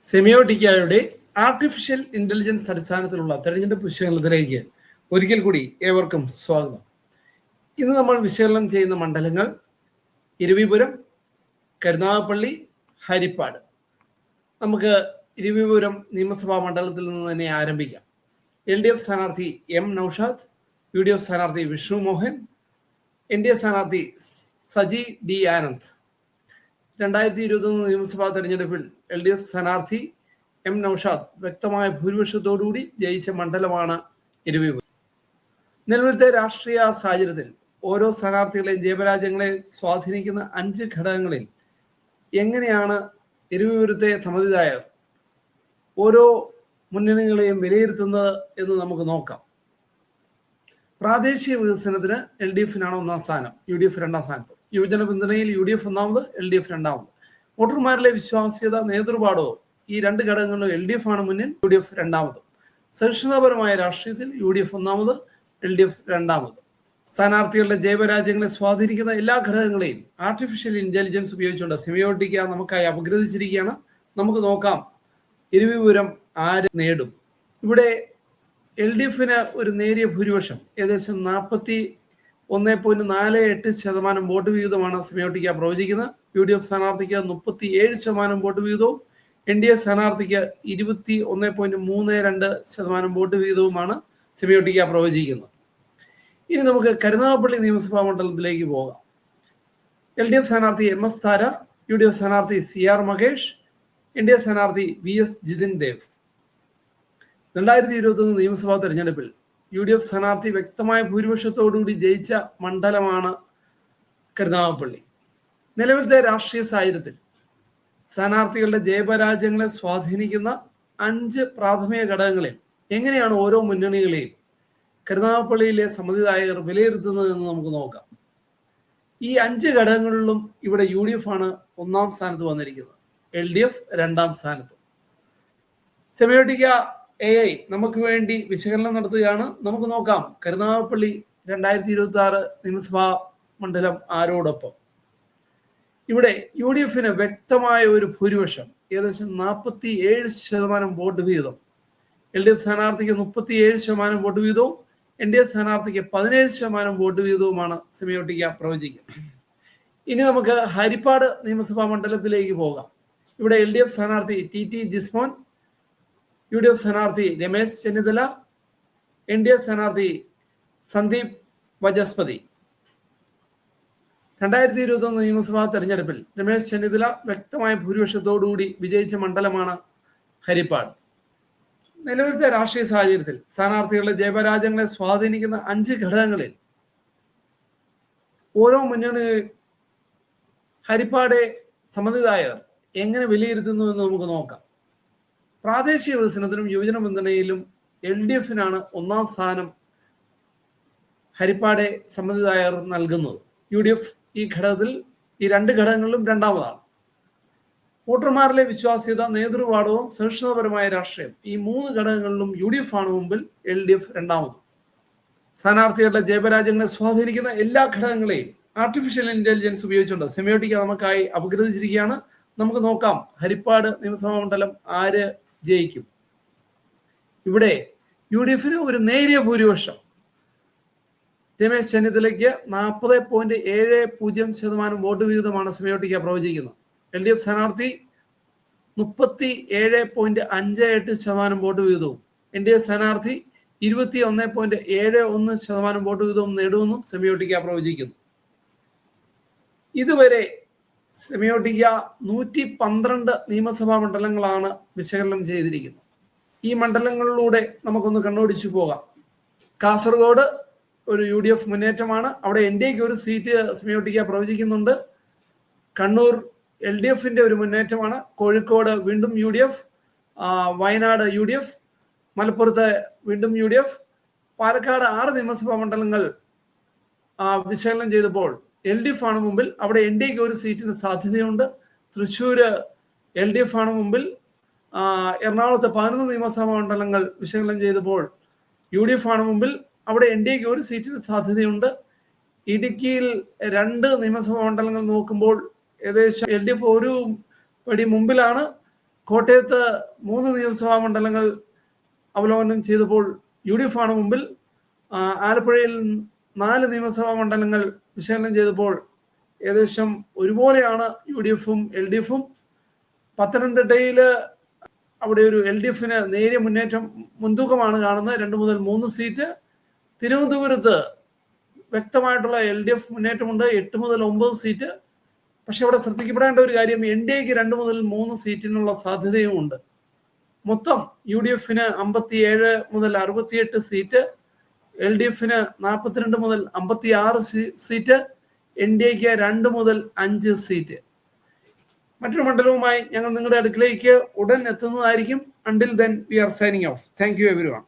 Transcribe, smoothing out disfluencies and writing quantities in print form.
സെമിയോട്ടിക്കയുടെ artificial intelligence അടിസ്ഥാനത്തിലുള്ള തെരഞ്ഞെടുപ്പ് വിശകലനത്തിലേക്ക് ഒരിക്കൽ കൂടി ഏവർക്കും സ്വാഗതം. ഇന്ന് നമ്മൾ വിശകലനം ചെയ്യുന്ന മണ്ഡലങ്ങൾ ഇരവിപുരം, കരുനാഗപ്പള്ളി, ഹരിപ്പാട്. നമുക്ക് ഇരവിപുരം നിയമസഭാ മണ്ഡലത്തിൽ നിന്ന് തന്നെ ആരംഭിക്കാം. LDF സ്ഥാനാർത്ഥി M നൌഷാദ്, UDF സ്ഥാനാർത്ഥി വിഷ്ണു മോഹൻ, NDA സ്ഥാനാർത്ഥി സജി D ആനന്ദ്. 2021 നിയമസഭാ തെരഞ്ഞെടുപ്പിൽ LDF സ്ഥാനാർത്ഥി M നൌഷാദ് വ്യക്തമായ ഭൂരിപക്ഷത്തോടുകൂടി ജയിച്ച മണ്ഡലമാണ് ഇരവിപുരം. നിലവിലത്തെ രാഷ്ട്രീയ സാഹചര്യത്തിൽ ഓരോ സ്ഥാനാർത്ഥികളെയും ജയപരാജയങ്ങളെ സ്വാധീനിക്കുന്ന 5 ഘടകങ്ങളിൽ എങ്ങനെയാണ് ഇരവിപുരത്തെ സമ്മതിദായകർ ഓരോ മുന്നണികളെയും വിലയിരുത്തുന്നത് എന്ന് നമുക്ക് നോക്കാം. പ്രാദേശിക വികസനത്തിന് LDFനാണ് 1ാം സ്ഥാനം, UDF 2ാം സ്ഥാനത്ത്. യുവജന പിന്തുണയിൽ UDF 1ാമത്, LDF 2ാമത്. വോട്ടർമാരിലെ വിശ്വാസ്യത, നേതൃപാടോ, ഈ 2 ഘടകങ്ങളിലും LDF ആണ് മുന്നിൽ, UDF 2ാമത്. സഹിഷ്ണുതാപരമായ രാഷ്ട്രീയത്തിൽ UDF 1ാമത്, LDF 2ാമത്. സ്ഥാനാർത്ഥികളുടെ ജയപരാജയങ്ങളെ സ്വാധീനിക്കുന്ന എല്ലാ ഘടകങ്ങളെയും ആർട്ടിഫിഷ്യൽ ഇന്റലിജൻസ് ഉപയോഗിച്ചുകൊണ്ട് സെമിയോട്ടിക്ക നമുക്കായി അപഗ്രഥിച്ചിരിക്കുകയാണ്. നമുക്ക് നോക്കാം ഇരവിപുരം ആര് നേടും. ഇവിടെ LDFന് ഒരു നേരിയ ഭൂരിപക്ഷം, ഏകദേശം 41.48% വോട്ട് വിഹിതമാണ് സെമിയോട്ടിക്ക പ്രവചിക്കുന്നത്. UDF സ്ഥാനാർത്ഥിക്ക് 37% വോട്ട് വിഹിതവും NDA സ്ഥാനാർത്ഥിക്ക് 21.32% വോട്ട് വിഹിതവുമാണ് സെമിയോട്ടിക്ക പ്രവചിക്കുന്നത്. ഇനി നമുക്ക് കരുനാഗപ്പള്ളി നിയമസഭാ മണ്ഡലത്തിലേക്ക് പോകാം. LDF സ്ഥാനാർത്ഥി MS താര, UDF സ്ഥാനാർത്ഥി CR മഹേഷ്, NDA സ്ഥാനാർത്ഥി VS ജിതിൻ ദേവ്. 2021 നിയമസഭാ തെരഞ്ഞെടുപ്പിൽ UDF സ്ഥാനാർത്ഥി വ്യക്തമായ ഭൂരിപക്ഷത്തോടുകൂടി ജയിച്ച മണ്ഡലമാണ് കരുനാഗപ്പള്ളി. നിലവിലത്തെ രാഷ്ട്രീയ സാഹചര്യത്തിൽ സ്ഥാനാർത്ഥികളുടെ ജയപരാജയങ്ങളെ സ്വാധീനിക്കുന്ന 5 പ്രാഥമിക ഘടകങ്ങളിൽ എങ്ങനെയാണ് ഓരോ മുന്നണികളെയും കരുനാഗപ്പള്ളിയിലെ സമ്മതിദായകർ വിലയിരുത്തുന്നത് എന്ന് നമുക്ക് നോക്കാം. ഈ 5 ഘടകങ്ങളിലും ഇവിടെ UDF ആണ് 1ാം സ്ഥാനത്ത് വന്നിരിക്കുന്നത്, LDF 2ാം സ്ഥാനത്ത്. സെമിയോട്ടിക്ക AI നമുക്ക് വേണ്ടി വിശകലനം നടത്തുകയാണ്. നമുക്ക് നോക്കാം കരുനാഗപ്പള്ളി 2026 നിയമസഭാ മണ്ഡലം ആരോടൊപ്പം. ഇവിടെ UDFന് വ്യക്തമായ ഒരു ഭൂരിപക്ഷം, ഏകദേശം 47% വോട്ട് വീതം. LDF സ്ഥാനാർത്ഥിക്ക് 37% വോട്ട് വീതവും NDA സ്ഥാനാർത്ഥിക്ക് 17% വോട്ട് വീതവുമാണ് സെമിയോട്ടിക്ക പ്രവചിക്കുന്നത്. ഇനി നമുക്ക് ഹരിപ്പാട് നിയമസഭാ മണ്ഡലത്തിലേക്ക് പോകാം. ഇവിടെ LDF സ്ഥാനാർത്ഥി TT ജിസ്മോൻ, UDF സ്ഥാനാർത്ഥി രമേശ് ചെന്നിത്തല, NDA സ്ഥാനാർത്ഥി സന്ദീപ് വചസ്പതി. 2021 നിയമസഭാ തെരഞ്ഞെടുപ്പിൽ രമേശ് ചെന്നിത്തല വ്യക്തമായ ഭൂരിപക്ഷത്തോടുകൂടി വിജയിച്ച മണ്ഡലമാണ് ഹരിപ്പാട്. നിലവിലത്തെ രാഷ്ട്രീയ സാഹചര്യത്തിൽ സ്ഥാനാർത്ഥികളുടെ ജയപരാജയങ്ങളെ സ്വാധീനിക്കുന്ന 5 ഘടകങ്ങളിൽ ഓരോ മുന്നണി ഹരിപ്പാടെ സമ്മതിദായകർ എങ്ങനെ വിലയിരുത്തുന്നു എന്ന് നമുക്ക് നോക്കാം. പ്രാദേശിക വികസനത്തിനും യുവജന പിന്തുണയിലും LDFനാണ് 1ാം സ്ഥാനം ഹരിപ്പാടെ സമ്മതിദായകർ നൽകുന്നത്. UDF ഈ ഘടകത്തിൽ, ഈ 2 ഘടകങ്ങളിലും 2ാമതാണ്. വോട്ടർമാരിലെ വിശ്വാസ്യത, നേതൃപാടവം, സഹിഷ്ണുതാപരമായ രാഷ്ട്രീയം, ഈ 3 ഘടകങ്ങളിലും UDF ആണ് മുമ്പിൽ, LDF 2ാമത്. സ്ഥാനാർത്ഥികളുടെ ജയപരാജയങ്ങളെ സ്വാധീനിക്കുന്ന എല്ലാ ഘടകങ്ങളെയും ആർട്ടിഫിഷ്യൽ ഇന്റലിജൻസ് ഉപയോഗിച്ചുകൊണ്ട് സെമിയോട്ടിക്ക നമുക്കായി അപഗ്രഥിച്ചിരിക്കുകയാണ്. നമുക്ക് നോക്കാം ഹരിപ്പാട് നിയമസഭാ മണ്ഡലം ആര് ജയിക്കും. ഇവിടെ UDFന് ഒരു നേരിയ ഭൂരിപക്ഷം, രമേശ് ചെന്നിത്തലയ്ക്ക് 40.70% വോട്ട് വിഹിതമാണ് സെമിയോട്ടിക്ക പ്രവചിക്കുന്നത്. LDF സ്ഥാനാർത്ഥി 37.58% വോട്ട് വീതവും NDA സ്ഥാനാർത്ഥി 21.71% വോട്ട് വീതവും നേടുമെന്നും സെമിയോട്ടിക്ക പ്രവചിക്കുന്നു. ഇതുവരെ സെമിയോട്ടിക്ക 112 നിയമസഭാ മണ്ഡലങ്ങളാണ് വിശകലനം ചെയ്തിരിക്കുന്നത്. ഈ മണ്ഡലങ്ങളിലൂടെ നമുക്കൊന്ന് കണ്ണോടിച്ചു പോകാം. കാസർഗോഡ് ഒരു UDF മുന്നേറ്റമാണ്, അവിടെ NDAക്ക് ഒരു സീറ്റ് സെമിയോട്ടിക്ക പ്രവചിക്കുന്നുണ്ട്. കണ്ണൂർ LDFന്റെ ഒരു മുന്നേറ്റമാണ്. കോഴിക്കോട് വീണ്ടും UDF, വയനാട് UDF, മലപ്പുറത്ത് വീണ്ടും UDF. പാലക്കാട് 6 നിയമസഭാ മണ്ഡലങ്ങൾ വിശകലനം ചെയ്തപ്പോൾ LDF ആണ് മുമ്പിൽ, അവിടെ NDAക്ക് ഒരു സീറ്റിന് സാധ്യതയുണ്ട്. തൃശ്ശൂര് LDF ആണ് മുമ്പിൽ. എറണാകുളത്ത് 11 നിയമസഭാ മണ്ഡലങ്ങൾ വിശകലനം ചെയ്തപ്പോൾ UDF ആണ് മുമ്പിൽ, അവിടെ NDAക്ക് ഒരു സീറ്റിന് സാധ്യതയുണ്ട്. ഇടുക്കിയിൽ 2 നിയമസഭാ മണ്ഡലങ്ങൾ നോക്കുമ്പോൾ ഏകദേശം LDF ഒരു പടി മുമ്പിലാണ്. കോട്ടയത്ത് 3 നിയമസഭാ മണ്ഡലങ്ങൾ അവലോകനം ചെയ്തപ്പോൾ UDF ആണ് മുമ്പിൽ. ആലപ്പുഴയിൽ 4 നിയമസഭാ മണ്ഡലങ്ങൾ വിശകലനം ചെയ്തപ്പോൾ ഏകദേശം ഒരുപോലെയാണ് UDF-ഉം LDF-ഉം. പത്തനംതിട്ടയിൽ അവിടെ ഒരു LDF-ന് നേരിയ മുൻതൂക്കമാണ് കാണുന്നത്, 2 മുതൽ 3 സീറ്റ്. തിരുവനന്തപുരത്ത് വ്യക്തമായിട്ടുള്ള LDF മുന്നേറ്റമുണ്ട്, 8 മുതൽ 9 സീറ്റ്. പക്ഷെ അവിടെ ശ്രദ്ധിക്കപ്പെടേണ്ട ഒരു കാര്യം, NDAക്ക് 2 മുതൽ 3 സീറ്റിനുള്ള സാധ്യതയും ഉണ്ട്. മൊത്തം UDF-ന് 57 മുതൽ 68 സീറ്റ്, LDF-ന് 42 മുതൽ 56 സീറ്റ്, NDAക്ക് 2 മുതൽ 5 സീറ്റ്. മറ്റൊരു മണ്ഡലവുമായി ഞങ്ങൾ നിങ്ങളുടെ അടുക്കിലേക്ക് ഉടൻ എത്തുന്നതായിരിക്കും. Until then, we are signing off. Thank you everyone.